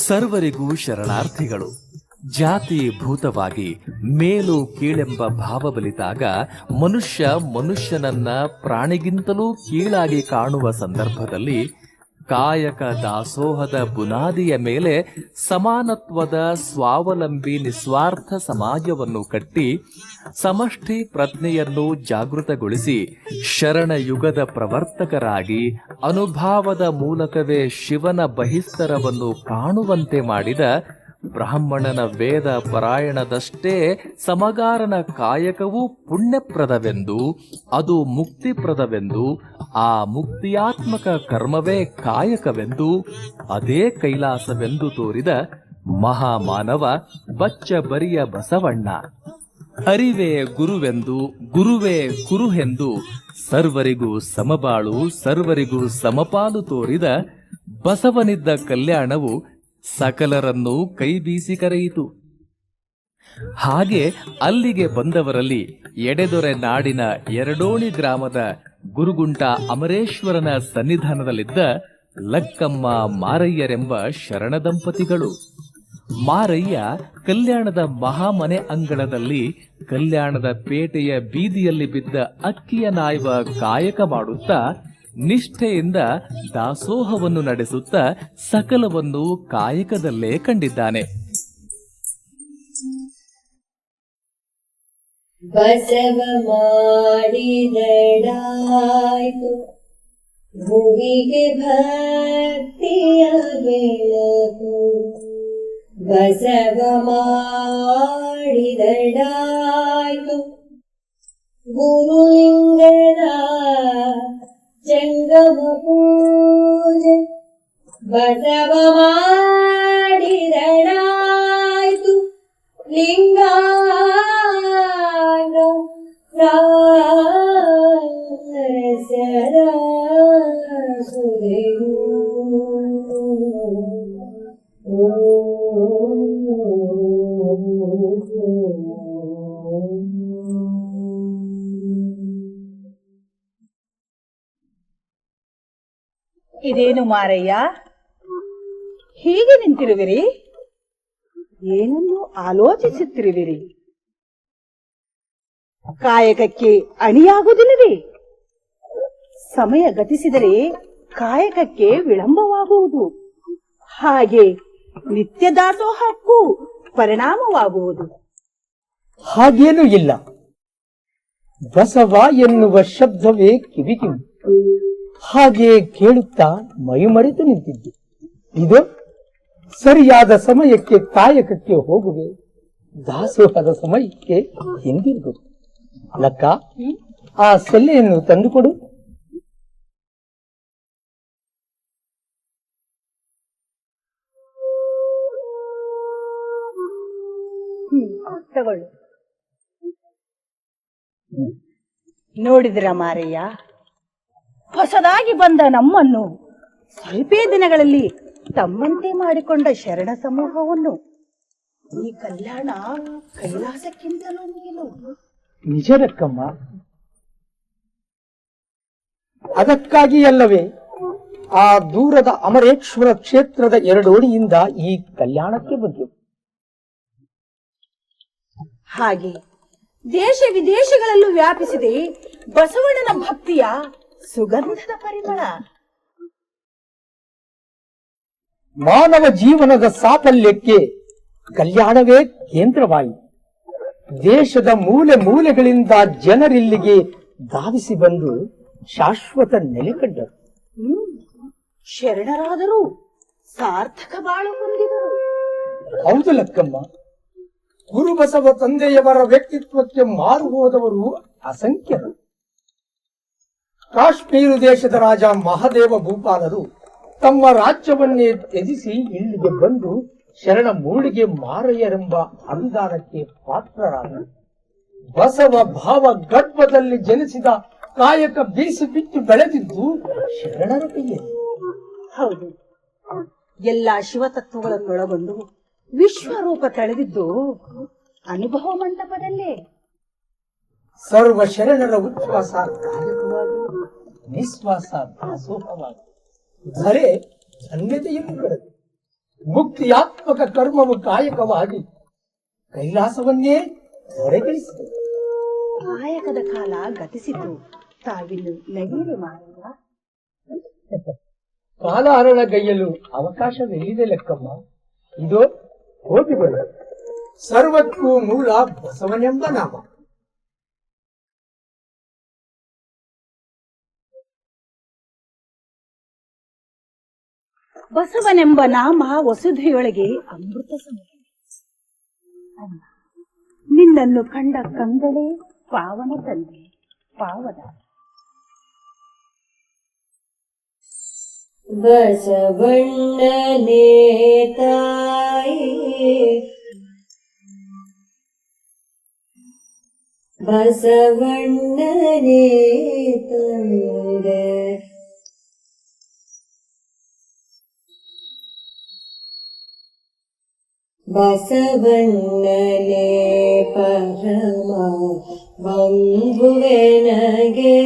ಸರ್ವರಿಗೂ ಶರಣಾರ್ಥಿಗಳು. ಜಾತಿ ಭೂತವಾಗಿ ಮೇಲು ಕೀಳೆಂಬ ಭಾವ ಬಲಿತಾಗ ಮನುಷ್ಯನನ್ನ ಪ್ರಾಣಿಗಿಂತಲೂ ಕೀಳಾಗಿ ಕಾಣುವ ಸಂದರ್ಭದಲ್ಲಿ ಕಾಯಕ ದಾಸೋಹದ ಬುನಾದಿಯ ಮೇಲೆ ಸಮಾನತ್ವದ ಸ್ವಾವಲಂಬಿ ನಿಸ್ವಾರ್ಥ ಸಮಾಜವನ್ನು ಕಟ್ಟಿ ಸಮಷ್ಟಿ ಪ್ರಜ್ಞೆಯನ್ನು ಜಾಗೃತಗೊಳಿಸಿ ಶರಣ ಯುಗದ ಪ್ರವರ್ತಕರಾಗಿ ಅನುಭಾವದ ಮೂಲಕವೇ ಶಿವನ ಬಹಿಸ್ತರವನ್ನು ಕಾಣುವಂತೆ ಮಾಡಿದ ಬ್ರಾಹ್ಮಣನ ವೇದ ಪರಾಯಣದಷ್ಟೇ ಸಮಗಾರನ ಕಾಯಕವೂ ಪುಣ್ಯಪ್ರದವೆಂದು, ಅದು ಮುಕ್ತಿಪ್ರದವೆಂದು, ಆ ಮುಕ್ತಿಯಾತ್ಮಕ ಕರ್ಮವೇ ಕಾಯಕವೆಂದು, ಅದೇ ಕೈಲಾಸವೆಂದು ತೋರಿದ ಮಹಾಮಾನವ ಬಚ್ಚಬರಿಯ ಬಸವಣ್ಣ. ಅರಿವೇ ಗುರುವೆಂದು, ಗುರುವೇ ಕುರುಹೆಂದು ಸರ್ವರಿಗೂ ಸಮಬಾಳು, ಸರ್ವರಿಗೂ ಸಮಪಾಲು ತೋರಿದ ಬಸವನಿದ್ದ ಕಲ್ಯಾಣವು ಸಕಲರನ್ನು ಕೈ ಬೀಸಿ ಕರೆಯಿತು. ಹಾಗೆ ಅಲ್ಲಿಗೆ ಬಂದವರಲ್ಲಿ ಎಡೆದೊರೆ ನಾಡಿನ ಎರಡೋಣಿ ಗ್ರಾಮದ ಗುರುಗುಂಟ ಅಮರೇಶ್ವರನ ಸನ್ನಿಧಾನದಲ್ಲಿದ್ದ ಲಕ್ಕಮ್ಮ ಮಾರಯ್ಯರೆಂಬ ಶರಣ ದಂಪತಿಗಳು. ಮಾರಯ್ಯ ಕಲ್ಯಾಣದ ಮಹಾಮನೆ ಅಂಗಳದಲ್ಲಿ ಕಲ್ಯಾಣದ ಪೇಟೆಯ ಬೀದಿಯಲ್ಲಿ ಬಿದ್ದ ಅಕ್ಕಿಯ ನಾಯುವ ಕಾಯಕ ಮಾಡುತ್ತಾ ನಿಷ್ಠೆಯಿಂದ ದಾಸೋಹವನ್ನು ನಡೆಸುತ್ತಾ ಸಕಲವನ್ನು ಕಾಯಕದಲ್ಲೇ ಕಂಡಿದ್ದಾನೆ. ಬಸವ ಮಾಡಿದಡಾಯ್ತು ಭುವಿಗೆ ಭಕ್ತಿಯ ಬೆಳಕು, ಬಸವ ಮಾಡಿದಡಾಯ್ತು ಗುರುಲಿಂಗದ ಜಂಗಮ ಪೂಜೆ, ಬಸವ ಮಾಡಿದಡಾಯ್ತು ಲಿಂಗಾಂಗ ಸರ ಸುರೆಯು. ಇದೇನು ಮಾರಯ್ಯ, ಹೀಗೆ ನಿಂತಿರುವಿರಿ? ಏನನ್ನು ಆಲೋಚಿಸುತ್ತಿರುವಿರಿ? ಕಾಯಕಕ್ಕೆ ಅಣಿಯಾಗುವುದಿಲ್ಲವೇ? ಸಮಯ ಗತಿಸಿದರೆ ಕಾಯಕಕ್ಕೆ ವಿಳಂಬವಾಗುವುದು, ಹಾಗೆ ನಿತ್ಯ ದಾಸೋಹಕ್ಕೂ ಪರಿಣಾಮವಾಗುವುದು. ಹಾಗೇನೂ ಇಲ್ಲ. ಬಸವ ಎನ್ನುವ ಶಬ್ದವೇ ಕಿವಿಗೆ ಹಾಗೆ ಕೇಳುತ್ತಾ ಮೈಮರೆತು ನಿಂತಿದ್ದು. ಇದು ಸರಿಯಾದ ಸಮಯಕ್ಕೆ ಕಾಯಕಕ್ಕೆ ಹೋಗುವೆ, ದಾಸೋಹದ ಸಮಯಕ್ಕೆ ಹಿಂದಿರುಗುವುದು. ಲಕ್ಕ, ಆ ಸೆಲ್ಲೆಯನ್ನು ತಂದುಕೊಡು. ತಗೊಳ್ಳು. ನೋಡಿದ್ರ ಮಾರಯ್ಯ, ಹೊಸದಾಗಿ ಬಂದ ನಮ್ಮನ್ನು ಸ್ವಲ್ಪೇ ದಿನಗಳಲ್ಲಿ ತಮ್ಮಂತೆ ಮಾಡಿಕೊಂಡ ಶರಣ ಸಮೂಹವನ್ನು ಈ ಕಲ್ಯಾಣ ಕೈಲಾಸಕ್ಕಿಂತಲೂ ಮೇಲು. ನಿಜ ರಕ್ಕಮ್ಮ, ಅದಕ್ಕಾಗಿ ಅಲ್ಲವೇ ಆ ದೂರದ ಅಮರೇಶ್ವರ ಕ್ಷೇತ್ರದ ಎರಡೋಣಿಯಿಂದ ಈ ಕಲ್ಯಾಣಕ್ಕೆ ಬಂತು. ಹಾಗೆ ದೇಶ ವಿದೇಶಗಳಲ್ಲೂ ವ್ಯಾಪಿಸಿದೆ ಬಸವಣ್ಣನ ಭಕ್ತಿಯ ಸುಗಂಧದ ಪರಿಮಳ. ಮಾನವ ಜೀವನದ ಸಾಫಲ್ಯಕ್ಕೆ ಕಲ್ಯಾಣವೇ ಕೇಂದ್ರವಾಯಿತು. ದೇಶದ ಮೂಲೆ ಮೂಲೆಗಳಿಂದ ಜನರಿಲ್ಲಿಗೆ ಧಾವಿಸಿ ಬಂದು ಶಾಶ್ವತ ನೆಲೆ ಕಂಡರು. ಶರಣರಾದರೂ ಸಾರ್ಥಕ ಬಾಳು ಹೊಂದಿದರು. ಹೌದು ಲಕ್ಕಮ್ಮ, ಗುರುಬಸವ ತಂದೆಯವರ ವ್ಯಕ್ತಿತ್ವಕ್ಕೆ ಮಾರು ಹೋದವರು ಅಸಂಖ್ಯರು. ಕಾಶ್ಮೀರ ದೇಶದ ರಾಜ ಮಹಾದೇವ ಭೂಪಾಲರು ತಮ್ಮ ರಾಜ್ಯವನ್ನೇ ತ್ಯಜಿಸಿ ಇಲ್ಲಿಗೆ ಬಂದು ಶರಣ ಮೂಡಿಗೆ ಮಾರಯ್ಯರೆಂಬ ಅನುದಾನಕ್ಕೆ ಪಾತ್ರರಾದರು. ಬಸವ ಭಾವ ಗರ್ಭದಲ್ಲಿ ಜನಿಸಿದ ಕಾಯಕ ಬೀಸಿ ಬಿಟ್ಟು ಬೆಳೆದಿದ್ದು ಶರಣರ ಕೈಯಲ್ಲಿ. ಹೌದು, ಎಲ್ಲಾ ಶಿವತತ್ವಗಳನ್ನೊಳಗೊಂಡು ವಿಶ್ವರೂಪ ತಳೆದಿದ್ದು ಅನುಭವ ಮಂಟಪದಲ್ಲೇ. ಸರ್ವ ಶರಣರ ಉಚ್ಛ್ವಾಸ ಕಾಯಕವಾಗಿ, ನಿಶ್ವಾಸ ದಾಸೋಹವಾಗಿ ಧರೆ ಧನ್ಯತೆಯನ್ನು ಪಡೆದು ಮುಕ್ತಿಯಾತ್ಮಕ ಕರ್ಮವು ಕಾಯಕವಾಗಿ ಕೈಲಾಸವನ್ನೇ ಹೊರಗಳಿಸಿದೆ. ಕಾಯಕದ ಕಾಲ ಗತಿಸಿತು, ತಾವಿನ್ನು ನಡೀಲಿ ಮಾರಯ್ಯ. ಕಾಲಹರಣಗೈಯಲು ಅವಕಾಶವೆಲ್ಲಿದೆ ಲೆಕ್ಕಮ್ಮ? ಇದೋ ಹೋಗಿ ಬರ. ಸರ್ವಕ್ಕೂ ಮೂಲ ಬಸವನೆಂಬ ನಾಮ. ಬಸವನೆಂಬ ನಾಮ ವಸುಧೆಯೊಳಗೆ ಅಮೃತ ಸಮಯ. ನಿನ್ನನ್ನು ಕಂಡ ಕಂಗಳೇ ಪಾವನ ತಂದೆ, ಪಾವನ. ಬಸವಣ್ಣನೇ ತಾಯಿ, ಬಸವಣ್ಣನೇ ತಂದೆ, ಬಸವಣ್ಣನೇ ಪರಮ ಬಂಧುವೆನಗೆ,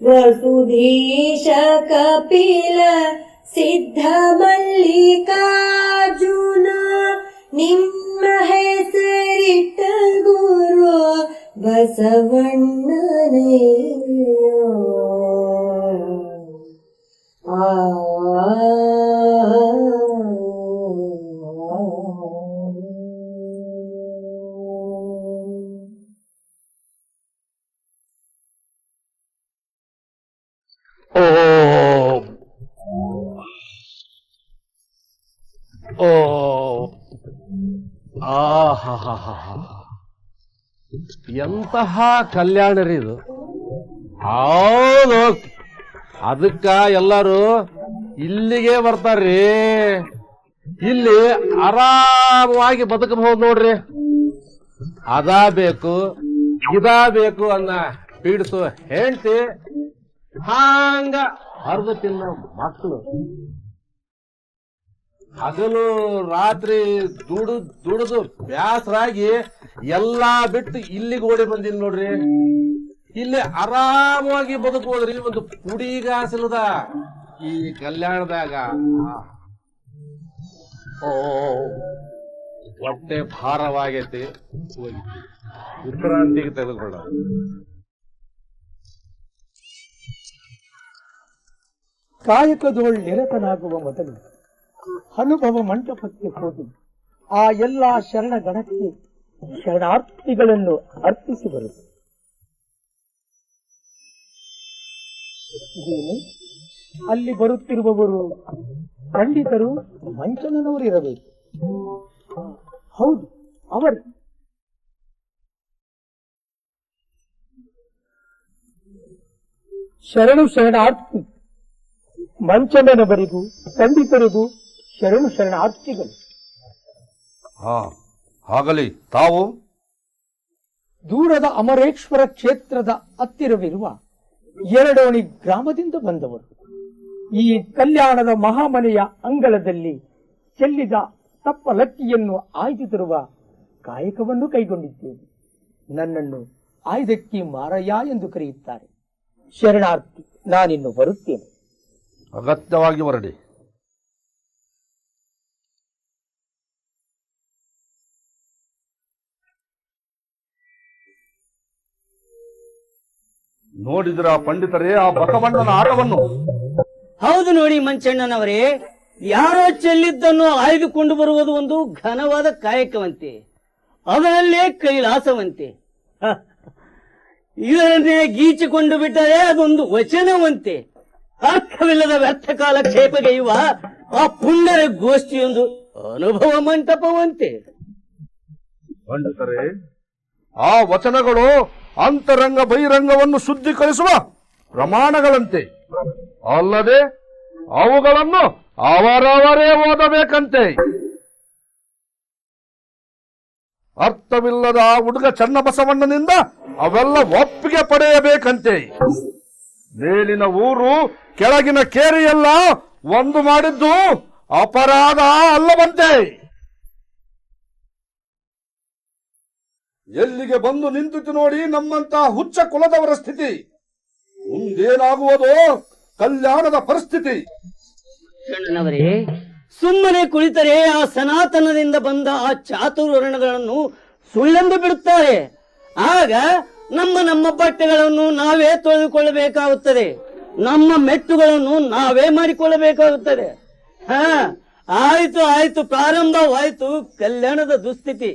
ವಸುಧೀಶ ಕಪಿಲ ಸಿದ್ಧ ಮಲ್ಲಿಕಾರ್ಜುನ, ನಿಮ್ಮ ಹೆಸರಿಟ್ಟ ಗುರು ಬಸವಣ್ಣನೇ. ಎಂತಹ ಕಲ್ಯಾಣ ರೀ ಇದು. ಹೌದು, ಅದಕ್ಕ ಎಲ್ಲರೂ ಇಲ್ಲಿಗೆ ಬರ್ತಾರ್ರಿ. ಇಲ್ಲಿ ಆರಾಮವಾಗಿ ಬದುಕಬಹುದು ನೋಡ್ರಿ. ಅದಾ ಬೇಕು ಇದಾ ಬೇಕು ಅನ್ನ ಪೀಡಿಸು ಹೆಂಡತಿ, ಹಾಂಗ ಹರಿದು ತಿನ್ನೋ ಮಕ್ಕಳು, ಹಗಲು ರಾತ್ರಿ ದುಡಿದು ಬ್ಯಾಸರಾಗಿ ಎಲ್ಲಾ ಬಿಟ್ಟು ಇಲ್ಲಿಗೆ ಓಡಿ ಬಂದಿನಿ ನೋಡ್ರಿ. ಇಲ್ಲಿ ಆರಾಮವಾಗಿ ಬದುಕೋದ್ರಿ. ಒಂದು ಪುಡಿಗಾಸಿಲ್ಲದ ಈ ಕಲ್ಯಾಣದಾಗ ಹೊಟ್ಟೆ ಭಾರವಾಗೈತಿ, ವಿಶ್ರಾಂತಿಗೆ ತೆಗೆದುಕೊಳ್ಳ. ಕಾಯಕದೋಳ್ ನಿರತನಾಗುವ ಮೊದಲು ಅನುಭವ ಮಂಟಪಕ್ಕೆ ಹೋಗಿ ಆ ಎಲ್ಲಾ ಶರಣ ಗಣಕ್ಕೆ ಶರಣಾರ್ಥಿಗಳನ್ನು ಅರ್ಪಿಸಿ ಬರುತ್ತದೆ. ಅಲ್ಲಿ ಬರುತ್ತಿರುವವರು ಪಂಡಿತರು, ಮಂಚನನವರಿರಬೇಕು. ಹೌದು, ಅವರು ಶರಣಾರ್ಥಿ ಮಂಚನನವರಿಗೂ ಪಂಡಿತರಿಗೂ ಶರಣಾರ್ಥಿಗಳು. ಆಗಲಿ. ತಾವು ದೂರದ ಅಮರೇಶ್ವರ ಕ್ಷೇತ್ರದ ಹತ್ತಿರವಿರುವ ಎರಡೋಣಿ ಗ್ರಾಮದಿಂದ ಬಂದವರು. ಈ ಕಲ್ಯಾಣದ ಮಹಾಮನೆಯ ಅಂಗಳದಲ್ಲಿ ಚೆಲ್ಲಿದ ತಪ್ಪಲಕ್ಕಿಯನ್ನು ಆಯ್ದು ತರುವ ಕಾಯಕವನ್ನು ಕೈಗೊಂಡಿದ್ದೇವೆ. ನನ್ನನ್ನು ಆಯ್ದಕ್ಕಿ ಮಾರಯ್ಯ ಎಂದು ಕರೆಯುತ್ತಾರೆ. ಶರಣಾರ್ಥಿ, ನಾನಿನ್ನು ಬರುತ್ತೇನೆ. ಅಗತ್ಯವಾಗಿ ಹೊರಡಿ. ನೋಡಿದ್ರ ಪಂಡಿತರೇ ಆ ಬಸವಣ್ಣನ ಆಟವನ್ನು? ಹೌದು ನೋಡಿ ಮಂಚಣ್ಣನವರೇ, ಯಾರೋ ಚೆಲ್ಲಿದ್ದನ್ನು ಆಯ್ದುಕೊಂಡು ಬರುವುದು ಒಂದು ಘನವಾದ ಕಾಯಕವಂತೆ, ಅದರಲ್ಲೇ ಕೈಲಾಸವಂತೆ. ಇದನ್ನೇ ಗೀಚಿಕೊಂಡು ಬಿಟ್ಟರೆ ಅದೊಂದು ವಚನವಂತೆ. ಅರ್ಥವಿಲ್ಲದ ವ್ಯರ್ಥ ಕಾಲ ಕ್ಷೇಪಗೈಯುವ ಆ ಪುಣ್ಯರ ಗೋಷ್ಠಿಯೊಂದು ಅನುಭವ ಮಂಟಪವಂತೆ. ಪಂಡಿತರೇ, ಆ ವಚನಗಳು ಅಂತರಂಗ ಬಹಿರಂಗವನ್ನು ಶುದ್ಧೀಕರಿಸುವ ಪ್ರಮಾಣಗಳಂತೆ, ಅಲ್ಲದೆ ಅವುಗಳನ್ನು ಅವರವರೇ ಓದಬೇಕಂತೆ. ಅರ್ಥವಿಲ್ಲದ ಆ ಹುಡುಗ ಚನ್ನಬಸವಣ್ಣನಿಂದ ಅವೆಲ್ಲ ಒಪ್ಪಿಗೆ ಪಡೆಯಬೇಕಂತೆ. ಮೇಲಿನ ಊರು ಕೆಳಗಿನ ಕೇರಿಯೆಲ್ಲ ಒಂದು ಮಾಡಿದ್ದು ಅಪರಾಧ ಅಲ್ಲವಂತೆ. ಎಲ್ಲಿಗೆ ಬಂದು ನಿಂತಿತು ನೋಡಿ ನಮ್ಮಂತ ಹುಚ್ಚ ಕುಲದವರ ಸ್ಥಿತಿ. ಮುಂದೇನಾಗುವುದೋ ಕಲ್ಯಾಣದ ಪರಿಸ್ಥಿತಿ. ಶರಣನವರೇ, ಸುಮ್ಮನೆ ಕುಳಿತರೆ ಆ ಸನಾತನದಿಂದ ಬಂದ ಆ ಚಾತುರ್ವರ್ಣಗಳನ್ನು ಸುಳ್ಳೆಂದು ಬಿಡುತ್ತಾರೆ. ಆಗ ನಮ್ಮ ಬಟ್ಟೆಗಳನ್ನು ನಾವೇ ತೊಳೆದುಕೊಳ್ಳಬೇಕಾಗುತ್ತದೆ, ನಮ್ಮ ಮೆಟ್ಟುಗಳನ್ನು ನಾವೇ ಮಾಡಿಕೊಳ್ಳಬೇಕಾಗುತ್ತದೆ. ಆಯ್ತು ಪ್ರಾರಂಭವಾಯ್ತು ಕಲ್ಯಾಣದ ದುಸ್ಥಿತಿ.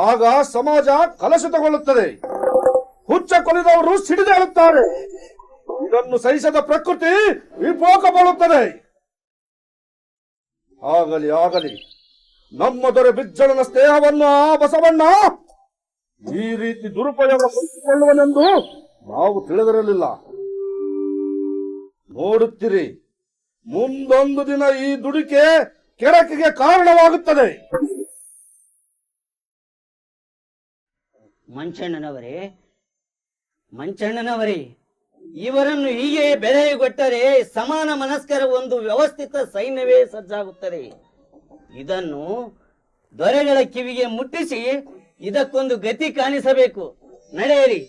ಆಗ ಸಮಾಜ ಕಲುಷಿತಗೊಳ್ಳುತ್ತದೆ, ಹುಚ್ಚ ಕೊಲಿದವರು ಸಿಡಿದೇಳುತ್ತಾರೆ. ಇದನ್ನು ಸಹಿಸದ ಪ್ರಕೃತಿ ವಿಪೋಕಗೊಳ್ಳುತ್ತದೆ. ಆಗಲಿ ನಮ್ಮ ದೊರೆ ಬಿಜ್ಜಳನ ಸ್ನೇಹವನ್ನು ಆ ಬಸವಣ್ಣ ಈ ರೀತಿ ದುರುಪಯೋಗಪಡಿಸಿಕೊಳ್ಳುವನೆಂದು ನಾವು ತಿಳಿದಿರಲಿಲ್ಲ. ನೋಡುತ್ತೀರಿ, ಮುಂದೊಂದು ದಿನ ಈ ದುಡಿಕೆ ಕೆಡಕಿಗೆ ಕಾರಣವಾಗುತ್ತದೆ. ಮಂಚಣ್ಣನವರೇ, ಇವರನ್ನು ಹೀಗೆ ಬೆಲೆಗೊಟ್ಟರೆ ಸಮಾನ ಮನಸ್ಕರ ಒಂದು ವ್ಯವಸ್ಥಿತ ಸೈನ್ಯವೇ ಸಜ್ಜಾಗುತ್ತದೆ. ಇದನ್ನು ದೊರೆಗಳ ಕಿವಿಗೆ ಮುಟ್ಟಿಸಿ ಇದಕ್ಕೊಂದು ಗತಿ ಕಾಣಿಸಬೇಕು. ನಡೆಯಿರಿ,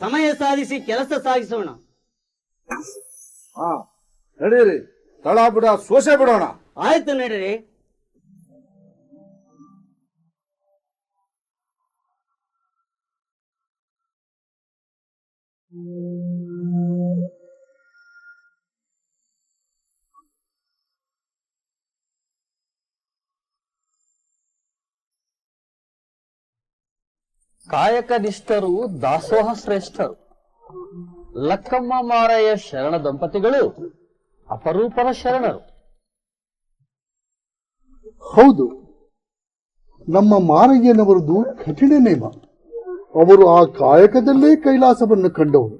ಸಮಯ ಸಾಧಿಸಿ ಕೆಲಸ ಸಾಗಿಸೋಣ. ನಡೀರಿ, ತಳ ಬಿಡ ಸೋಸೆ ಬಿಡೋಣ. ಆಯ್ತು, ನಡೀರಿ. ಕಾಯಕನಿಷ್ಠರು ದಾಸೋಹ ಶ್ರೇಷ್ಠರು. ಲಕ್ಕಮ್ಮ ಮಾರಯ್ಯ ಶರಣ ದಂಪತಿಗಳು ಅಪರೂಪದ ಶರಣರು. ಹೌದು, ನಮ್ಮ ಮಾರಯ್ಯನವರದು ಕಠಿಣ ನೇಮ. ಅವರು ಆ ಕಾಯಕದಲ್ಲೇ ಕೈಲಾಸವನ್ನು ಕಂಡವರು.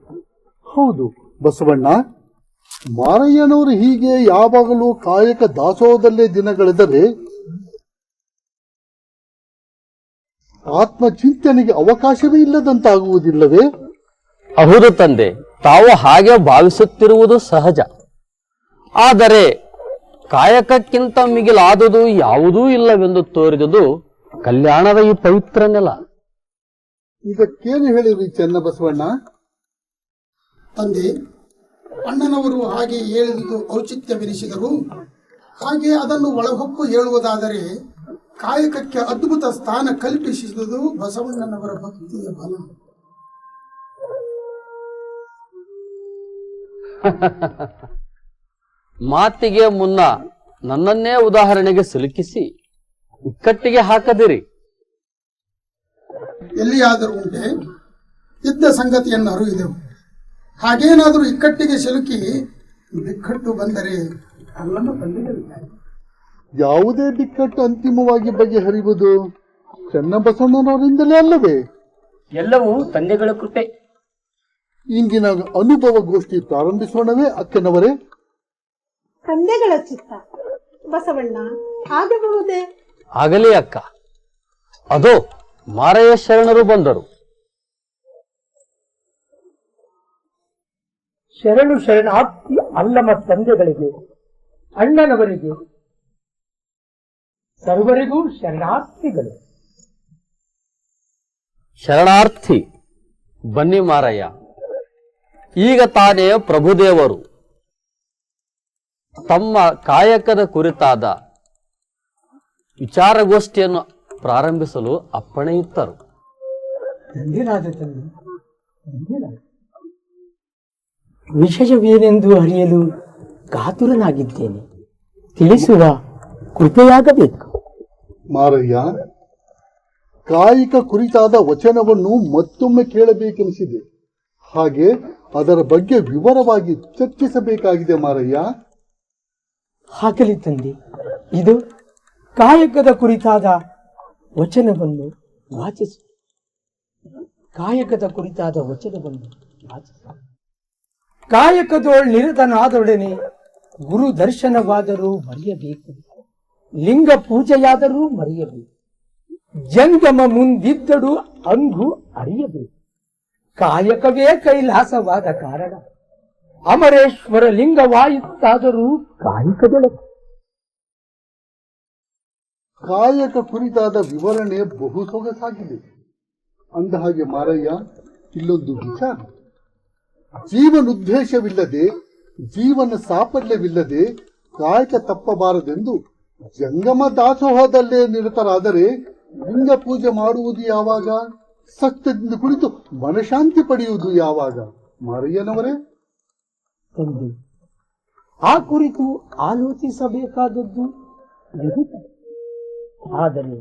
ಹೌದು ಬಸವಣ್ಣ, ಮಾರಯ್ಯನವರು ಹೀಗೆ ಯಾವಾಗಲೂ ಕಾಯಕ ದಾಸೋಹದಲ್ಲೇ ದಿನಗಳೆದರೆ ಆತ್ಮಚಿಂತನೆಗೆ ಅವಕಾಶವೇ ಇಲ್ಲದಂತಾಗುವುದಿಲ್ಲವೇ? ಹೌದು ತಂದೆ, ತಾವು ಹಾಗೆ ಭಾವಿಸುತ್ತಿರುವುದು ಸಹಜ. ಆದರೆ ಕಾಯಕಕ್ಕಿಂತ ಮಿಗಿಲಾದುದು ಯಾವುದೂ ಇಲ್ಲವೆಂದು ತೋರಿದುದು ಕಲ್ಯಾಣದ ಈ ಪವಿತ್ರ ನೆಲ. ಇದಕ್ಕೇನು ಹೇಳಿರಿ ಚೆನ್ನಬಸವಣ್ಣ? ತಂದೆ, ಅಣ್ಣನವರು ಹಾಗೆ ಹೇಳಿದುದು ಔಚಿತ್ಯವೆನಿಸಿದರು. ಹಾಗೆ ಅದನ್ನು ಒಳಹೊಕ್ಕು ಹೇಳುವುದಾದರೆ ಕಾಯಕಕ್ಕೆ ಅದ್ಭುತ ಸ್ಥಾನ ಕಲ್ಪಿಸಿದುದು ಬಸವಣ್ಣನವರ ಭಕ್ತಿಯ ಬಲ. ಮಾತಿಗೆ ಮುನ್ನ ನನ್ನನ್ನೇ ಉದಾಹರಣೆಗೆ ಸಿಲುಕಿಸಿ ಇಕ್ಕಟ್ಟಿಗೆ ಹಾಕದಿರಿ. ಎಲ್ಲಿಯಾದರೂ ಉಂಟೆ? ಇದ್ದ ಸಂಗತಿಯನ್ನು ಅರಿಯುವುದೆವು. ಹಾಗೇನಾದರೂ ಇಕ್ಕಟ್ಟಿಗೆ ಸಿಲುಕಿ ಬಿಕ್ಕಟ್ಟು ಬಂದರೆ ಅಲ್ಲನ್ನು ತಂದಿರಲಿದ್ದಾರೆ. ಯಾವುದೇ ಬಿಕ್ಕಟ್ಟು ಅಂತಿಮವಾಗಿ ಬಗೆಹರಿಯುವುದು ಚೆನ್ನಬಸವಣ್ಣನವರಿಂದಲೇ ಅಲ್ಲವೇ? ಎಲ್ಲವೂ ತಂದೆಗಳ ಕೃಪೆ. ಇಂದಿನ ಅನುಭವ ಗೋಷ್ಠಿ ಪ್ರಾರಂಭಿಸೋಣವೇ ಅಕ್ಕನವರೇ? ತಂದೆಗಳ ಚಿತ್ತ ಬಸವಣ್ಣ, ಆಗಬಹುದೇ? ಆಗಲಿ ಅಕ್ಕ. ಅದೋ ಮಾರಯ್ಯ ಶರಣರು ಬಂದರು. ಶರಣಾರ್ಥಿ ಅಲ್ಲಮ ತಂದೆಗಳಿಗೆ, ಅಣ್ಣನವರಿಗೆ, ಸರ್ವರಿಗೂ ಶರಣಾರ್ಥಿಗಳು. ಶರಣಾರ್ಥಿ. ಬನ್ನಿ ಮಾರಯ್ಯ. ಈಗ ತಾನೇ ಪ್ರಭುದೇವರು ತಮ್ಮ ಕಾಯಕದ ಕುರಿತಾದ ವಿಚಾರಗೋಷ್ಠಿಯನ್ನು ಪ್ರಾರಂಭಿಸಲು ಅಪ್ಪಣೆಯಿತ್ತರು. ವಿಶೇಷವೇನೆಂದು ಅರಿಯಲು ಕಾತುರನಾಗಿದ್ದೇನೆ. ತಿಳಿಸುವ ಕೃಪೆಯಾಗಬೇಕು. ಮಾರಯ್ಯ, ಕಾಯಿಕ ಕುರಿತಾದ ವಚನವನ್ನು ಮತ್ತೊಮ್ಮೆ ಕೇಳಬೇಕೆನಿಸಿದೆ. ಹಾಗೆ ಅದರ ಬಗ್ಗೆ ವಿವರವಾಗಿ ಚರ್ಚಿಸಬೇಕಾಗಿದೆ ಮಾರಯ್ಯ. ಹಾಗಲಿ ತಂದೆ, ಇದು ಕಾಯಕದ ಕುರಿತಾದ ವಚನವನ್ನು ವಾಚಿಸು. ಕಾಯಕದ ಕುರಿತಾದ ವಚನವನ್ನು ವಾಚಿಸು. ಕಾಯಕದೊಳ್ ನಿರತನಾದೊಡನೆ ಗುರು ದರ್ಶನವಾದರೂ ಮರೆಯಬೇಕು, ಲಿಂಗ ಪೂಜೆಯಾದರೂ ಮರೆಯಬೇಕು, ಜಂಗಮ ಮುಂದಿದ್ದಡು ಅಂಗು ಅರಿಯಬೇಕು. ಕಾಯಕವೇ ಕೈಲಾಸವಾದ ಕಾರಣ ಅಮರೇಶ್ವರ ಲಿಂಗವಾಯಿತಾದರೂ ಕಾಯಕದೊಳಗೆ. ಕಾಯಕ ಕುರಿತಾದ ವಿವರಣೆ ಬಹು ಸೊಗಸಾಗಿದೆ. ಅಂದ ಹಾಗೆ ಮಾರಯ್ಯ, ಇಲ್ಲೊಂದು ವಿಚಾರ. ಜೀವನೋದ್ದೇಶವಿಲ್ಲದೆ, ಜೀವನ ಸಾಫಲ್ಯವಿಲ್ಲದೆ ಕಾಯಕ ತಪ್ಪಬಾರದೆಂದು ಜಂಗಮ ದಾಸೋಹದಲ್ಲೇ ನಿರತರಾದರೆ ಲಿಂಗ ಪೂಜೆ ಮಾಡುವುದು ಯಾವಾಗ? ಸತ್ಯದಿಂದ ಕುಳಿತು ಮನಶಾಂತಿ ಪಡೆಯುವುದು ಯಾವಾಗ? ಮಾರಯ್ಯನವರೇ, ತಂದೆ, ಆ ಕುರಿತು ಆಲೋಚಿಸಬೇಕಾದದ್ದು ನಿಜ. ಆದರೆ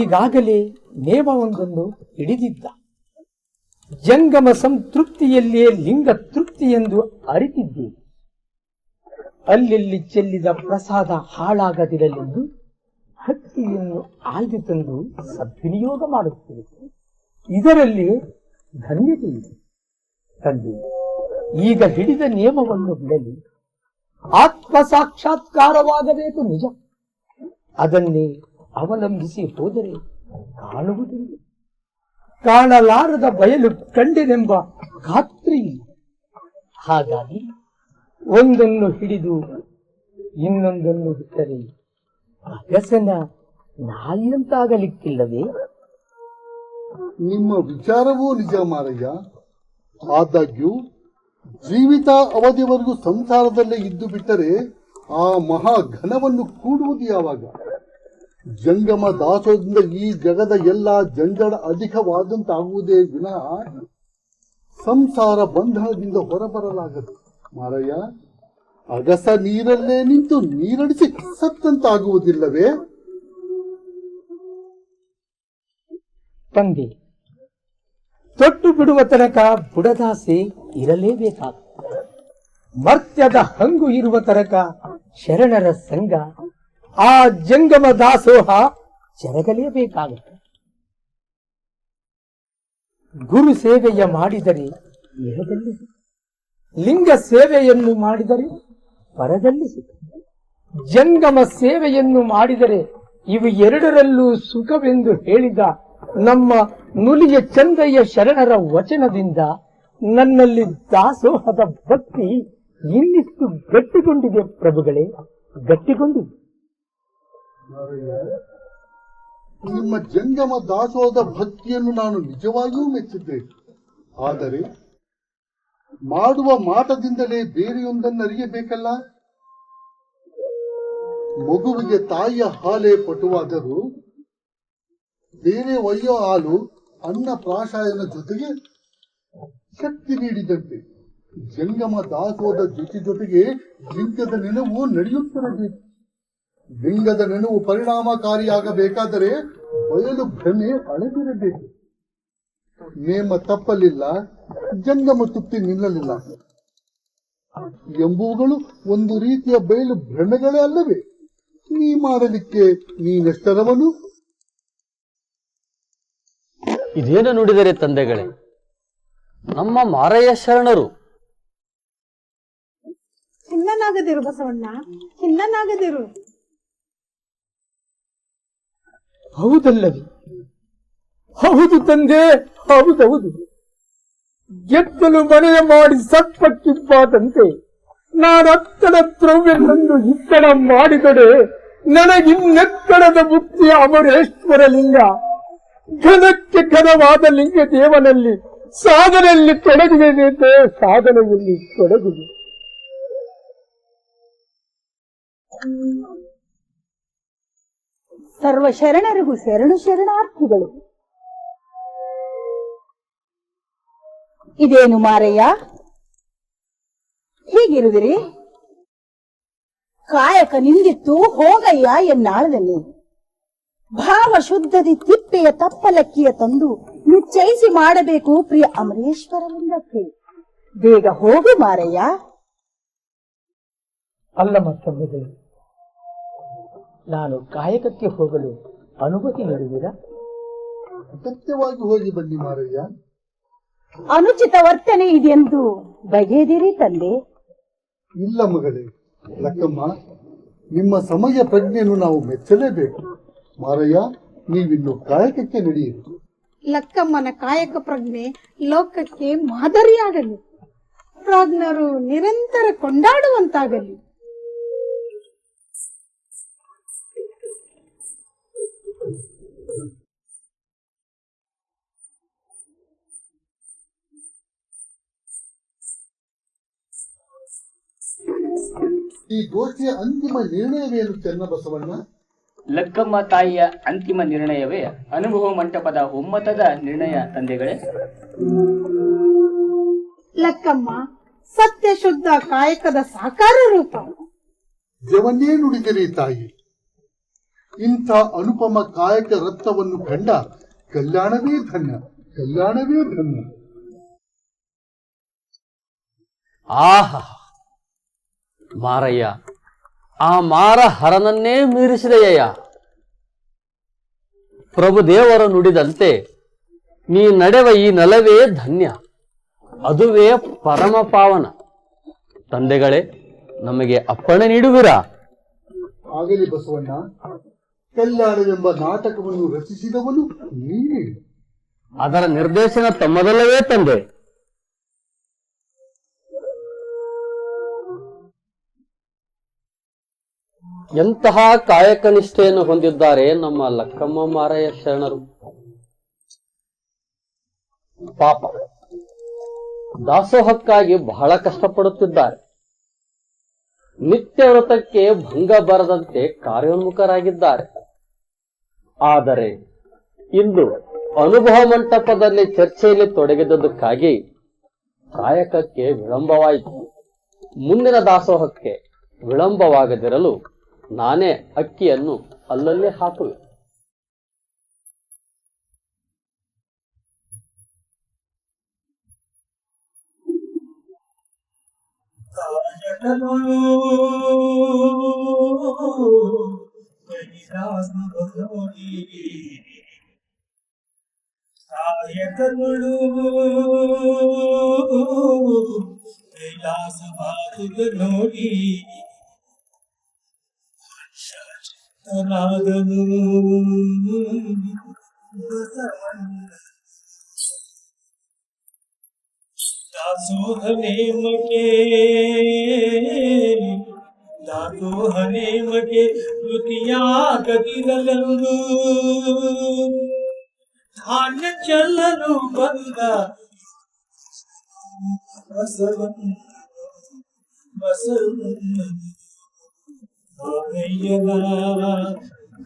ಈಗಾಗಲೇ ನೇಮವೊಂದನ್ನು ಹಿಡಿದಿದ್ದ. ಜಂಗಮ ಸಂತೃಪ್ತಿಯಲ್ಲಿಯೇ ಲಿಂಗ ತೃಪ್ತಿ ಎಂದು ಅರಿತಿದ್ದೇನೆ. ಅಲ್ಲೆಲ್ಲಿ ಚೆಲ್ಲಿದ ಪ್ರಸಾದ ಹಾಳಾಗದಿರಲೆಂದು ಹತ್ತಿಯನ್ನು ಆಯ್ದು ತಂದು ಸದ್ವಿನಿಯೋಗ ಮಾಡುತ್ತೇವೆ. ಇದರಲ್ಲಿ ಧನ್ಯತೆ ಇದೆ. ತಂದೆ, ಈಗ ಹಿಡಿದ ನಿಯಮವನ್ನು ಬಿಡಲಿ. ಆತ್ಮ ಸಾಕ್ಷಾತ್ಕಾರವಾಗಬೇಕು ನಿಜ. ಅದನ್ನೇ ಅವಲಂಬಿಸಿ ಹೋದರೆ ಕಾಣುವುದಿಲ್ಲ. ಕಾಣಲಾರದ ಬಯಲು ಕಂಡೆನೆಂಬ ಖಾತ್ರಿ ಇಲ್ಲ. ಹಾಗಾಗಿ ಒಂದನ್ನು ಹಿಡಿದು ಇನ್ನೊಂದನ್ನು ಬಿಟ್ಟರೆ ಅಗಸನ ನಾಯಿಯಂತಾಗಲಿಕ್ಕಿಲ್ಲವೇ? ನಿಮ್ಮ ವಿಚಾರವೂ ನಿಜ ಮಾರಯ್ಯ. ಆದಾಗ್ಯೂ ಜೀವಿತ ಅವಧಿವರೆಗೂ ಸಂಸಾರದಲ್ಲೇ ಇದ್ದು ಬಿಟ್ಟರೆ ಆ ಮಹಾ ಘನವನ್ನು ಕೂಡುವುದು ಯಾವಾಗ? ಜಂಗಮ ದಾಸೋದಿಂದ ಈ ಜಗದ ಎಲ್ಲ ಜಂಜಡ ಅಧಿಕವಾದಂತಾಗುವುದೇ ವಿನಃ ಸಂಸಾರ ಬಂಧನದಿಂದ ಹೊರಬರಲಾಗದು. ಮಾರಯ್ಯ, ಅಗಸ ನೀರಲ್ಲೇ ನಿಂತು ನೀರಡಿಸಿ ಸತ್ತಂತಾಗುವುದಿಲ್ಲವೇ? ತಂದೆ, ತೊಟ್ಟು ಬಿಡುವ ತನಕ ಬುಡದಾಸೆ ಇರಲೇಬೇಕಾದ. ಮರ್ತ್ಯದ ಹಂಗು ಇರುವ ತನಕ ಶರಣರ ಸಂಘ, ಆ ಜಂಗಮ ದಾಸೋಹ ಜರಗಲೇಬೇಕಾಗುತ್ತೆ. ಗುರು ಸೇವೆಯ ಮಾಡಿದರೆ ಇಹದಲ್ಲಿ ಸುಖ, ಲಿಂಗ ಸೇವೆಯನ್ನು ಮಾಡಿದರೆ ಪರದಲ್ಲಿ ಸುಖ, ಜಂಗಮ ಸೇವೆಯನ್ನು ಮಾಡಿದರೆ ಇವು ಎರಡರಲ್ಲೂ ಸುಖವೆಂದು ಹೇಳಿದ ನಮ್ಮ ನುಲಿಯ ಚಂದಯ್ಯ ಶರಣರ ವಚನದಿಂದ ನನ್ನಲ್ಲಿ ದಾಸೋಹದ ಭಕ್ತಿ ಇನ್ನಿಷ್ಟು ಗಟ್ಟಿಗೊಂಡಿದೆ ಪ್ರಭುಗಳೇ, ಗಟ್ಟಿಗೊಂಡಿದೆ. ನಿಮ್ಮ ಜಂಗಮ ದಾಸೋಹದ ಭಕ್ತಿಯನ್ನು ನಾನು ನಿಜವಾಗಿಯೂ ಮೆಚ್ಚಿದ್ದೇನೆ. ಆದರೆ ಮಾಡುವ ಮಾಟದಿಂದಲೇ ಬೇರೆಯೊಂದನ್ನು ಅರಿಯಬೇಕಲ್ಲ. ಮಗುವಿಗೆ ತಾಯಿಯ ಹಾಲೇ ಪಟುವಾದರೂ ಬೇರೆ ಒಯ್ಯೋ ಹಾಲು ಅನ್ನ ಪ್ರಾಶಾಯನ ಜೊತೆಗೆ ಶಕ್ತಿ ನೀಡಿದಂತೆ ಜಂಗಮ ದಾಸೋಹದ ಜೊತೆಗೆ ಲಿಂಗದ ನೆನವು ನಡೆಯುತ್ತಿರಬೇಕು. ಲಿಂಗದ ನೆನವು ಪರಿಣಾಮಕಾರಿಯಾಗಬೇಕಾದರೆ ಬಯಲು ಭ್ರಮೆ ಅಳೆದಿರಬೇಕು. ನೇಮ ತಪ್ಪಲಿಲ್ಲ, ಜಂಗಮ ತೃಪ್ತಿ ನಿಲ್ಲಲಿಲ್ಲ ಎಂಬುವುಗಳು ಒಂದು ರೀತಿಯ ಬಯಲು ಭ್ರಮೆಗಳೇ ಅಲ್ಲವೇ? ನೀ ಮಾಡಲಿಕ್ಕೆ ನೀನೆಷ್ಟರವನು? ಇದೇನು ನುಡಿದರೆ ತಂದೆಗಳೇ? ನಮ್ಮ ಮಾರಯ್ಯ ಶರಣರು. ಖಿನ್ನನಾಗದಿರು ಬಸವಣ್ಣ, ಖಿನ್ನನಾಗದಿರು. ಹೌದಲ್ಲವೇ? ಹೌದು ತಂದೆ, ಹೌದೌದು. ಗೆದ್ದಲು ಮನೆಯ ಮಾಡಿ ಸತ್ಪಕ್ಕಿಬ್ಬಾದಂತೆ ನಾನತ್ತಡ ದ್ರವ್ಯನೊಂದು ಇತ್ತಡ ಮಾಡಿದಡೆ ನನಗಿನ್ನೆತ್ತಡದ ಬುದ್ಧಿ ಅಮರೇಶ್ವರ ಲಿಂಗ. ಘನಕ್ಕೆ ಘನವಾದ ಲಿಂಗ ದೇವನಲ್ಲಿ ಸಾಧನೆಯಲ್ಲಿ ತೊಡಗಿದೆ, ಸಾಧನೆಯಲ್ಲಿ ತೊಡಗಿದೆ. ಸರ್ವ ಶರಣರಿಗೂ ಶರಣು ಶರಣಾರ್ಥಿಗಳು. ಇದೇನು ಮಾರಯ್ಯ, ಹೀಗಿರುವಿರಿ? ಕಾಯಕ ನಿಂದಿತ್ತು ಹೋಗಯ್ಯ ಎನ್ನಾಳದಲ್ಲಿ. ಭಾವ ಶುದ್ಧದಿ ತಿಪ್ಪೆಯ ತಪ್ಪಲಕ್ಕಿಯ ತಂದು ನಿಶ್ಚಯಿಸಿ ಮಾಡಬೇಕು ಪ್ರಿಯ ಅಮರೇಶ್ವರ ಲಿಂಗಕ್ಕೆ. ಬೇಗ ಹೋಗು ಮಾರಯ್ಯ. ಅಲ್ಲ ಮತ್ತೊಮ್ಮೆ ನಾನು ಕಾಯಕಕ್ಕೆ ಹೋಗಲು ಅನುಮತಿ ನೀಡುವಿರಾ? ಅಗತ್ಯವಾಗಿ ಹೋಗಿ ಬನ್ನಿ ಮಾರಯ್ಯ. ಅನುಚಿತ ವರ್ತನೆ ಇದೆಂದು ಬಗೆದಿರಿ ತಂದೆ. ಇಲ್ಲ ಮಗಳೇ ಲಕ್ಕಮ್ಮ, ನಿಮ್ಮ ಸಮಯ ಪ್ರಜ್ಞೆಯನ್ನು ನಾವು ಮೆಚ್ಚಲೇಬೇಕು. ಮಾರಯ್ಯ, ನೀವಿನ್ನು ಕಾಯಕಕ್ಕೆ ನಡೆಯಿರಿ. ಲಕ್ಕಮ್ಮನ ಕಾಯಕ ಪ್ರಜ್ಞೆ ಲೋಕಕ್ಕೆ ಮಾದರಿಯಾಗಲಿ, ಪ್ರಾಜ್ಞರು ನಿರಂತರ ಕೊಂಡಾಡುವಂತಾಗಲಿ. ಈ ಗೋಷ್ಠಿಯ ಅಂತಿಮ ನಿರ್ಣಯವೇನು ಚೆನ್ನಬಸವಣ್ಣ? ಲಕ್ಕಮ್ಮ ತಾಯಿಯ ಅಂತಿಮ ನಿರ್ಣಯವೇ ಅನುಭವ ಮಂಟಪದ ಒಮ್ಮತದ ನಿರ್ಣಯ ತಂದೆಗಳೇ. ಲಕ್ಕಮ್ಮ ಸತ್ಯ ಶುದ್ಧ ಕಾಯಕದ ಸಾಕಾರ ರೂಪ. ಜವನ್ನೇ ನುಡಿದಿರಿ ತಾಯಿ. ಇಂಥ ಅನುಪಮ ಕಾಯಕ ರತ್ನವನ್ನು ಕಂಡ ಕಲ್ಯಾಣವೇ ಧನ್ಯ, ಕಲ್ಯಾಣವೇ ಧನ್ಯ. ಆಹಾ ಮಾರಯ್ಯ, ಆ ಮಾರ ಹರನನ್ನೇ ಮೀರಿಸಿದೆಯಯ್ಯ. ಪ್ರಭುದೇವರು ನುಡಿದಂತೆ ನೀ ನಡೆವ ಈ ನೆಲವೇ ಧನ್ಯ, ಅದುವೇ ಪರಮ ಪಾವನ. ತಂದೆಗಳೇ, ನಮಗೆ ಅಪ್ಪಣೆ ನೀಡುವಿರಾ? ಆಗಲಿ ಬಸವಣ್ಣ. ಕಲ್ಯಾಣವೆಂಬ ನಾಟಕವನ್ನು ರಚಿಸಿದವನು ನೀನೇ. ಅದರ ನಿರ್ದೇಶನ ತಮ್ಮದಲ್ಲವೇ ತಂದೆ? ಎಂತಹ ಕಾಯಕ ನಿಷ್ಠೆಯನ್ನು ಹೊಂದಿದ್ದಾರೆ ನಮ್ಮ ಲಕ್ಕಮ್ಮ ಮಾರಯ್ಯ ಶರಣರು. ಪಾಪ, ದಾಸೋಹಕ್ಕಾಗಿ ಬಹಳ ಕಷ್ಟಪಡುತ್ತಿದ್ದಾರೆ. ನಿತ್ಯ ವ್ರತಕ್ಕೆ ಭಂಗ ಬರದಂತೆ ಕಾರ್ಯೋನ್ಮುಖರಾಗಿದ್ದಾರೆ. ಆದರೆ ಇಂದು ಅನುಭವ ಮಂಟಪದಲ್ಲಿ ಚರ್ಚೆಯಲ್ಲಿ ತೊಡಗಿದ್ದಕ್ಕಾಗಿ ಕಾಯಕಕ್ಕೆ ವಿಳಂಬವಾಯಿತು. ಮುಂದಿನ ದಾಸೋಹಕ್ಕೆ ವಿಳಂಬವಾಗದಿರಲು ನಾನೇ ಅಕ್ಕಿಯನ್ನು ಅಲ್ಲಲ್ಲೇ ಹಾಕುವೆ. ದಾಸೋಹನೆ ಮಗೆ ಋತಿಯಾ ಗದಿರಲೆಂದು ಧಾನ್ಯ ಚೆಲ್ಲಲು ಬಂದ ಬಸವಯ್ಯನ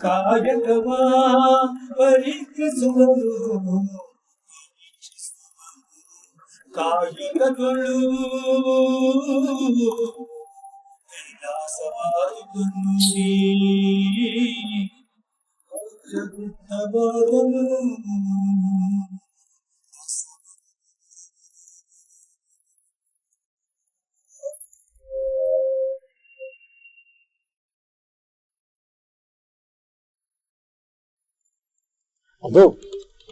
ಕಾಯಕವ ಪರೀಕ್ಷಿಸುವುದು ಕಾಯಕಗಳು ಅದು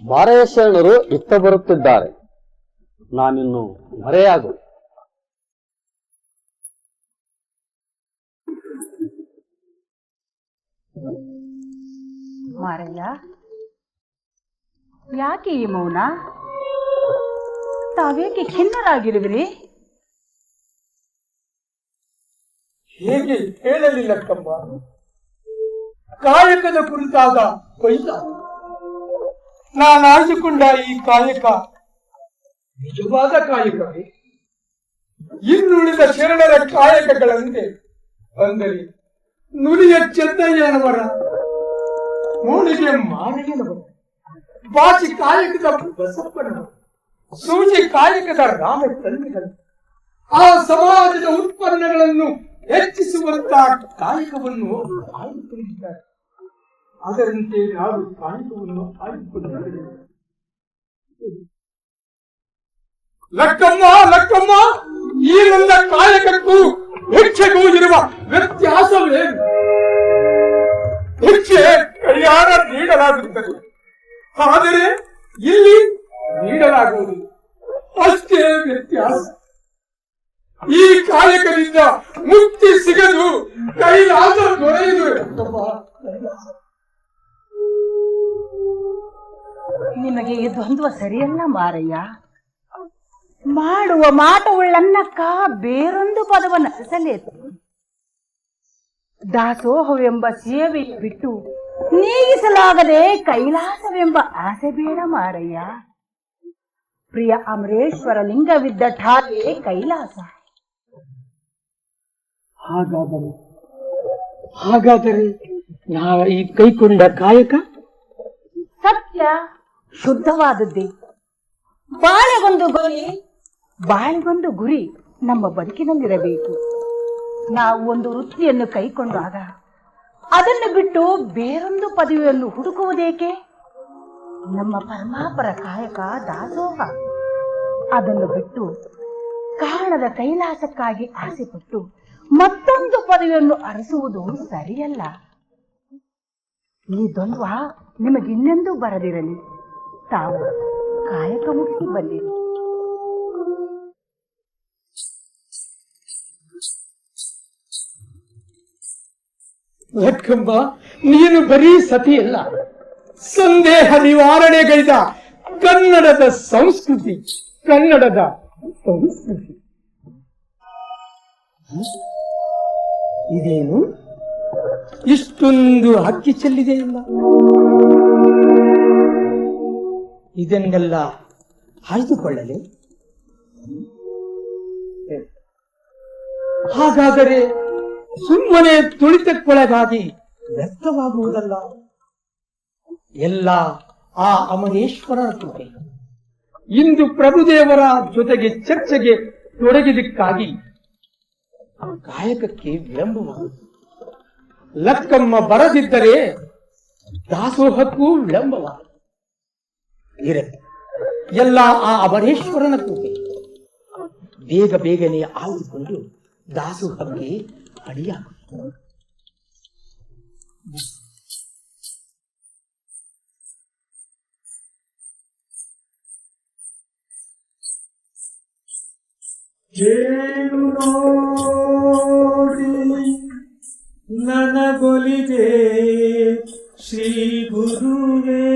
ಮಾರಯ್ಯ ಶರಣರು ಇತ್ತ ಬರುತ್ತಿದ್ದಾರೆ. ನಾನಿನ್ನು ಮರೆಯಾಗು. ಮಾರಯ್ಯ, ಯಾಕೆ ಈ ಮೌನ? ತಾವೇಕೆ ಖಿನ್ನರಾಗಿರುವಿರಿ? ಹೇಗೆ ಹೇಳಲಿಲ್ಲಕ್ಕಮ್ಮ, ಕಾಯಕದ ಕುರಿತಾದ ಬೈಲ ನಾನಾಯ್ದುಕೊಂಡ ಈ ಕಾಯಕ ನಿಜವಾದ ಕಾಯಕವೇ? ಇನ್ನುಳಿದ ಶರಣರ ಕಾಯಕಗಳಂತೆ ಅಂದರೆ ನುಲಿಯ ಚೆನ್ನಯ್ಯನವರ, ಮೂಳಿಗೆ ಮಾರಯ್ಯನವರು, ಬಾಚಿ ಕಾಯಕದ ಬಸಪ್ಪನವರು, ಸೂಜಿ ಕಾಯಕದ ರಾಮ ತಂದೆಗಳು ಆ ಸಮಾಜದ ಉತ್ಪನ್ನಗಳನ್ನು ಹೆಚ್ಚಿಸುವಂತಹ ಕಾಯಕವನ್ನು ಆಯ್ದುಕೊಂಡಿದ್ದಾರೆ. ಅದರಂತೆ ನಾವು ಕಾಯಕವನ್ನು ಆಯ್ದುಕೊಂಡಿದ್ದೇವೆ. ಲಕ್ಕಮ್ಮ, ಲಕ್ಕಮ್ಮ, ಈ ನನ್ನ ಕಾಯಕಕ್ಕೂ ಭಿಕ್ಷೆಗೂ ಇರುವ ವ್ಯತ್ಯಾಸವೇನು? ಭಿಕ್ಷೆ ಕೈಯಾರ ನೀಡಲಾಗುತ್ತದೆ, ಆದರೆ ಇಲ್ಲಿ ನೀಡಲಾಗುವುದು ಅಷ್ಟೇ ವ್ಯತ್ಯಾಸ. ಈ ಕಾಯಕದಿಂದ ಮುಕ್ತಿ ಸಿಗದು, ಕೈಲಾಸ ದೊರೆಯುದು. ನಿಮಗೆ ಈ ದ್ವಂದ್ವ ಸರಿಯಲ್ಲ ಮಾರಯ್ಯ. ಮಾಡುವ ಮಾಟವುಳ್ಳನ್ನಕ್ಕ ಬೇರೊಂದು ಪದವನ್ನು ಅರಸಲೇತು. ದಾಸೋಹವೆಂಬ ಸೇವೆ ಬಿಟ್ಟು ನೀಗಿಸಲಾಗದೆ ಕೈಲಾಸವೆಂಬ ಆಸೆ ಬೇಡ ಮಾರಯ್ಯ. ಪ್ರಿಯ ಅಮರೇಶ್ವರ ಲಿಂಗವಿದ್ದ ಠಾಗೆ ಕೈಲಾಸ. ಹಾಗಾದರೆ ನಾ ಈ ಕೈಕೊಂಡ ಕಾಯಕ ಸತ್ಯ ಶುದ್ಧವಾದದ್ದೇ. ಬಾಳೆಗೊಂದು ಗುರಿ ನಮ್ಮ ಬದುಕಿನಲ್ಲಿರಬೇಕು. ನಾವು ಒಂದು ವೃತ್ತಿಯನ್ನು ಕೈಕೊಂಡಾಗ ಅದನ್ನು ಬಿಟ್ಟು ಬೇರೊಂದು ಪದವಿಯನ್ನು ಹುಡುಕುವುದೇಕೆ? ನಮ್ಮ ಪರಮಾಪರ ಕಾಯಕ ದಾಸೋಹ. ಅದನ್ನು ಬಿಟ್ಟು ಕಾರಣದ ಕೈಲಾಸಕ್ಕಾಗಿ ಆಸೆಪಟ್ಟು ಮತ್ತೊಂದು ಪದವಿಯನ್ನು ಅರಸುವುದು ಸರಿಯಲ್ಲ. ಈ ದ್ವಂದ್ವ ನಿಮಗಿನ್ನೆಂದೂ ಬರದಿರಲಿ. ತಾವು ಕಾಯಕ ಮುಗಿಸಿ ಬಂದಿರಿ. ಲಕ್ಕಮ್ಮ, ನೀನು ಬರೀ ಸತಿಯಲ್ಲ, ಸಂದೇಹ ನಿವಾರಣೆಗೈದ ಕನ್ನಡದ ಸಂಸ್ಕೃತಿ. ಇದೇನು ಇಷ್ಟೊಂದು ಅಕ್ಕಿ ಚೆಲ್ಲಿದೆಯಲ್ಲ? ಇದನ್ನೆಲ್ಲ ಆಯ್ದುಕೊಳ್ಳಲಿ. ಹಾಗಾದರೆ ಸುಮ್ಮನೆ ತುಳಿತಕ್ಕೊಳಗಾಗಿ ವ್ಯರ್ಥವಾಗುವುದಲ್ಲ. ಎಲ್ಲ ಆ ಅಮರೇಶ್ವರನ ಕೃಪೆ. ಇಂದು ಪ್ರಭುದೇವರ ಜೊತೆಗೆ ಚರ್ಚೆಗೆ ತೊಡಗಿದಕ್ಕಾಗಿ ಕಾಯಕಕ್ಕೆ ವಿಳಂಬವಾಗುವುದು. ಲಕ್ಕಮ್ಮ ಬರದಿದ್ದರೆ ದಾಸೋಹಕ್ಕೂ ವಿಳಂಬವಾಗುವುದು. ಇರಲಿ, ಎಲ್ಲ ಆ ಅಮರೇಶ್ವರನ ಕೃಪೆ. ಬೇಗನೆ ಆಯ್ದುಕೊಂಡು ದಾಸೋಹಕ್ಕೆ ಅಡಿಯಾಗುವುದು. ಕೇಳು ನೋಡಿ ನನಗೊಲಿದೆ ಶ್ರೀ ಗುರುವೇ,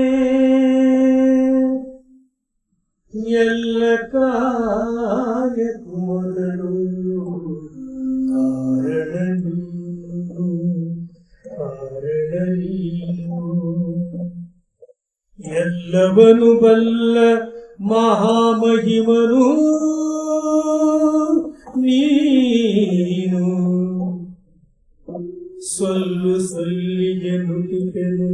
ಎಲ್ಲ ಕಾರ್ಯಕ್ಕೂ ಮೊದಲು ಕಾರಣ ನೀನು. ಎಲ್ಲವನು ಬಲ್ಲ ಮಹಾಮಹಿಮನು ನೀನು. ಸೊಲ್ಲಿಗೆ ನುಡಿಪೆನು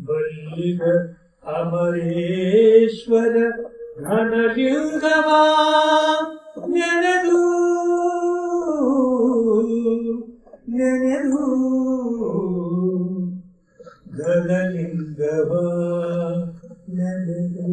ಬಲ್ಲಿಗ ಅಮರೇಶ್ವರ ಘನಲಿಂಗವ ನೆನೆದು ಘನಲಿಂಗವ ನೆನೆದು.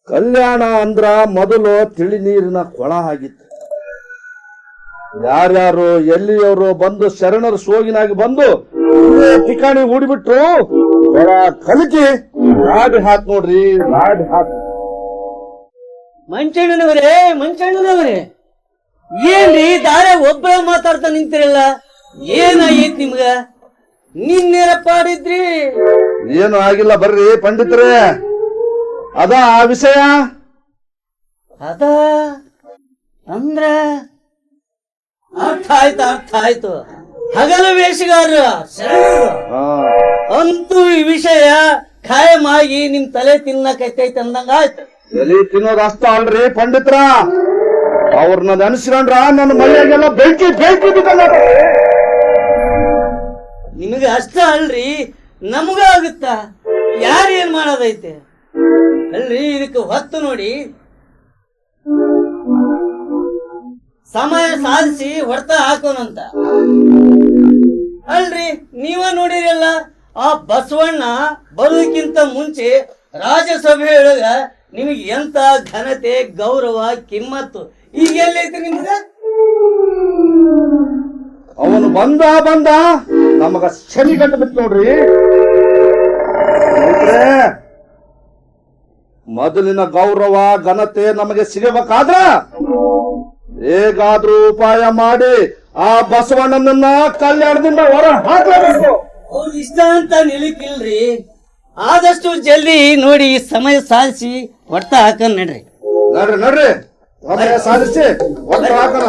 ಕಲ್ಯಾಣ ಅಂದ್ರ ಮೊದಲು ತಿಳಿ ನೀರಿನ ಕೊಳ ಆಗಿತ್ತು. ಯಾರ್ಯಾರು ಎಲ್ಲಿಯವರು ಬಂದು ಶರಣರ ಸೋಗಿನಾಗಿ ಬಂದು ಠಿಕಾಣಿ ಹೂಡಿಬಿಟ್ರು. ಕೊಳ ಕಲಕಿ ರಾಡಿ ಹಾಕ್ ನೋಡ್ರಿ, ರಾಡಿ ಹಾಕ್. ಮಂಚಣ್ಣನವರೇ ಏನ್ರಿ ದಾರೆ ಒಬ್ಬ ಮಾತಾಡ್ತಾ ನಿಂತಿರಲ್ಲ? ಏನಾಗೈತ್ ನಿಮ್ಗ? ನಿನ್ನೇನ ಪಾಡಿದ್ರಿ? ಏನು ಆಗಿಲ್ಲ ಬರ್ರಿ ಪಂಡಿತರೇ. ಅದ ಆ ವಿಷಯ ಅದ ಅಂದ್ರ ಅರ್ಥ ಆಯ್ತು. ಹಗಲು ವೇಷಗಾರರು ಶರಣರು ಅಂತೂ ಈ ವಿಷಯ ಖಾಯಮಾಗಿ ನಿಮ್ ತಲೆ ತಿನ್ನಕೈತೈತೆ ಅಂದಂಗ ಆಯ್ತು. ಎಲಿ ತಿನ್ನೋದು ಅಷ್ಟ ಅಲ್ರಿ ಪಂಡಿತರ, ಅವ್ರನ್ನ ನೆನೆಸ್ಕೊಂಡ್ರ ನನ್ನ ಮನೆಯಾಗೆಲ್ಲ ಬೆಂಕಿ ಬಿದ್ದಲ್ಲ. ನಿಮಗ ಅಷ್ಟ ಅಲ್ರಿ, ನಮಗ ಆಗುತ್ತ. ಯಾರೇನ್ ಮಾಡೋದೈತೆ ಅಲ್ರಿ? ಇದಕ್ಕೆ ಹೊತ್ತು ನೋಡಿ ಸಮಯ ಸಾಧಿಸಿ ಹೊಡ್ತ ಹಾಕೋನಂತ ಅಲ್ರಿ. ನೀವ ನೋಡಿರಲ್ಲ, ಆ ಬಸವಣ್ಣ ಬರೋದಕ್ಕಿಂತ ಮುಂಚೆ ರಾಜ್ಯಸಭೆಯೊಳಗ ನಿಮಗೆ ಎಂತ ಘನತೆ, ಗೌರವ, ಕಿಮ್ಮತ್ತು ಈಗ ಎಲ್ಲೈತಿ ನಿಮ್ಗ? ಅವನು ಬಂದ ನಮಗ ಶನಿ ಗಂಟು ಬಿತ್ತು ನೋಡ್ರಿ. ಮೊದಲಿನ ಗೌರವ ಘನತೆ ನಮಗೆ ಸಿಗಬೇಕಾದ್ರ ಹೇಗಾದ್ರೂ ಉಪಾಯ ಮಾಡಿ ಆ ಬಸವಣ್ಣನನ್ನ ಕಲ್ಯಾಣದಿಂದ ಹೊರ ಹಾಕಲೇಬೇಕು. ಅವ್ರು ಇಷ್ಟ ಅಂತ ನಿಲಿಕ್ಕಿಲ್ರಿ. ಆದಷ್ಟು ಜಲ್ದಿ ನೋಡಿ ಸಮಯ ಸಾಧಿಸಿ ಹೊಡ್ತ ಹಾಕನ್ ನಡ್ರಿ. ಸಮಯ ಸಾಧಿಸಿ ಹೊರ ಹಾಕೋಣ.